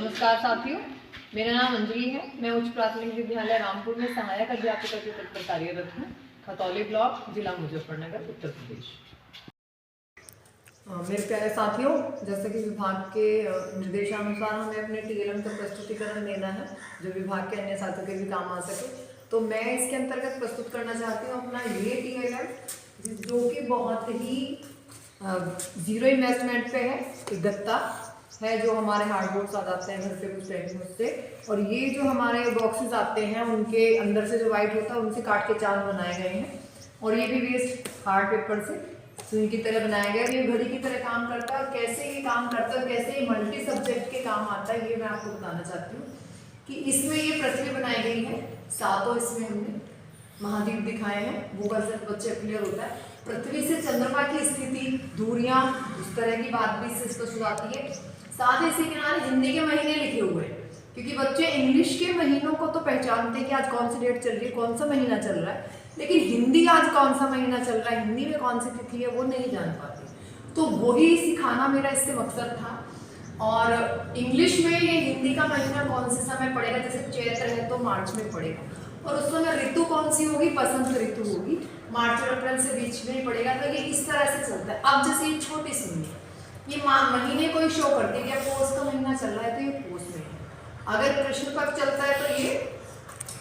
नमस्कार साथियों, मेरा नाम अंजलि है। मैं उच्च प्राथमिक विद्यालय रामपुर में सहायक अध्यापिका के पद पर कार्यरत हूँ। खतौली ब्लॉक, जिला मुजफ्फरनगर, उत्तर प्रदेश। मेरे प्यारे साथियों, जैसे कि विभाग के निर्देशानुसार हमें अपने TLM का प्रस्तुतिकरण देना है जो विभाग के अन्य साथियों के भी काम आ सके, तो मैं इसके अंतर्गत प्रस्तुत करना चाहती हूँ अपना ये TLM जो कि बहुत ही जीरो इन्वेस्टमेंट पे है। गत्ता है जो हमारे हार्डबोर्ड्स आ जाते हैं घर से कुछ टाइम उससे, और ये जो हमारे बॉक्सेस आते हैं उनके अंदर से जो वाइट होता है उनसे काट के चार्ट बनाए गए हैं, और ये भी वेस्ट हार्ड पेपर से सुई की तरह बनाया गया है। ये घड़ी की तरह काम करता है, और कैसे ये काम करता है, कैसे ये मल्टी सब्जेक्ट के काम आता है, ये मैं आपको बताना चाहती हूँ। कि इसमें ये पृथ्वी बनाई गई है, सातों इसमें हमने महाद्वीप दिखाए हैं, वो बच्चे क्लियर होता है। पृथ्वी से चंद्रमा की स्थिति, दूरियां, उस तरह की बात भी इससे स्पष्ट आती है। साथ ही इसी किनारे हिंदी के महीने लिखे हुए हैं, क्योंकि बच्चे इंग्लिश के महीनों को तो पहचानते हैं कि आज कौन सी डेट चल रही है, कौन सा महीना चल रहा है, लेकिन हिंदी आज कौन सा महीना चल रहा है, हिंदी में कौन सी तिथि है, वो नहीं जान पाते। तो वही सिखाना मेरा इससे मकसद था। और इंग्लिश में ये हिंदी का महीना कौन से समय पड़ेगा, जैसे चैत्र है तो मार्च में पड़ेगा, और उस समय ऋतु कौन सी होगी, बसंत ऋतु होगी, मार्च और अप्रैल से बीच में ही पड़ेगा। तो ये इस तरह से चलता है। अब जैसे ये छोटी सुनिए, ये महीने को ही शो करती है कि पौष का महीना चल रहा है तो ये पौष में है। अगर कृष्ण पक्ष चलता है तो ये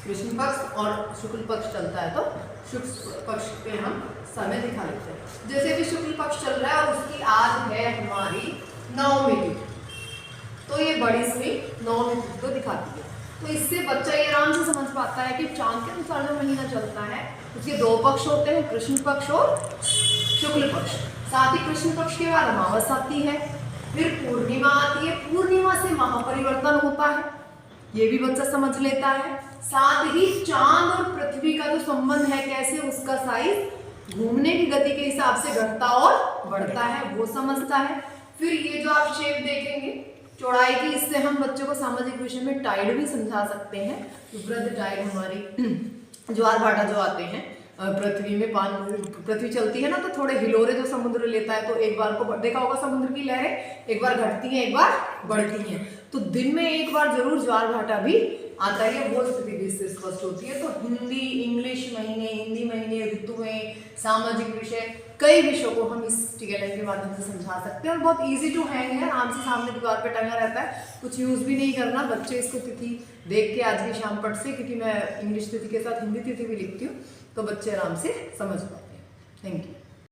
कृष्ण पक्ष, और शुक्ल पक्ष चलता है तो शुक्ल पक्ष पे हम समय दिखा लेते हैं। जैसे कि शुक्ल पक्ष चल रहा है और उसकी आज है हमारी 9वीं तिथि, तो ये बड़ी सुई 9वीं तिथि को दिखाती है। तो इससे बच्चा ये आराम से समझ पाता है कि चांद के अनुसार जो महीना चलता है उसके दो पक्ष होते हैं, कृष्ण पक्ष और शुक्ल पक्ष। साथ ही कृष्ण पक्ष के बाद अमावस आती है, फिर पूर्णिमा आती है, पूर्णिमा से महापरिवर्तन होता है, ये भी बच्चा समझ लेता है। साथ ही चांद और पृथ्वी का जो संबंध है, कैसे उसका साइज घूमने की गति के हिसाब से घटता और बढ़ता है, वो समझता है। फिर ये जो आप शेप देखेंगे चौड़ाई की, इससे हम बच्चों को सामाजिक विषय में टाइड भी समझा सकते हैं। वृद्ध टाइड हमारी ज्वार भाटा जो आते हैं पृथ्वी में, पृथ्वी चलती है ना तो थोड़े हिलोरे जो समुद्र लेता है, तो एक बार को देखा होगा समुद्र की लहरें एक बार घटती हैं एक बार बढ़ती हैं, तो दिन में एक बार जरूर ज्वार भाटा भी आता है, वो स्थिति भी इससे स्पष्ट होती है। तो हिंदी, इंग्लिश महीने, हिंदी महीने, ऋतुएं, सामाजिक विषय, कई विषयों को हम इस TLM के माध्यम से समझा सकते हैं। और बहुत इजी टू हैंग है, आराम से सामने दीवार पे टंगा रहता है, कुछ यूज भी नहीं करना। बच्चे इसको तिथि देख के आज की शाम पढ़ से, क्योंकि मैं इंग्लिश तिथि के साथ हिंदी तिथि भी लिखती हूँ, तो बच्चे आराम से समझ पाते हैं। Thank you.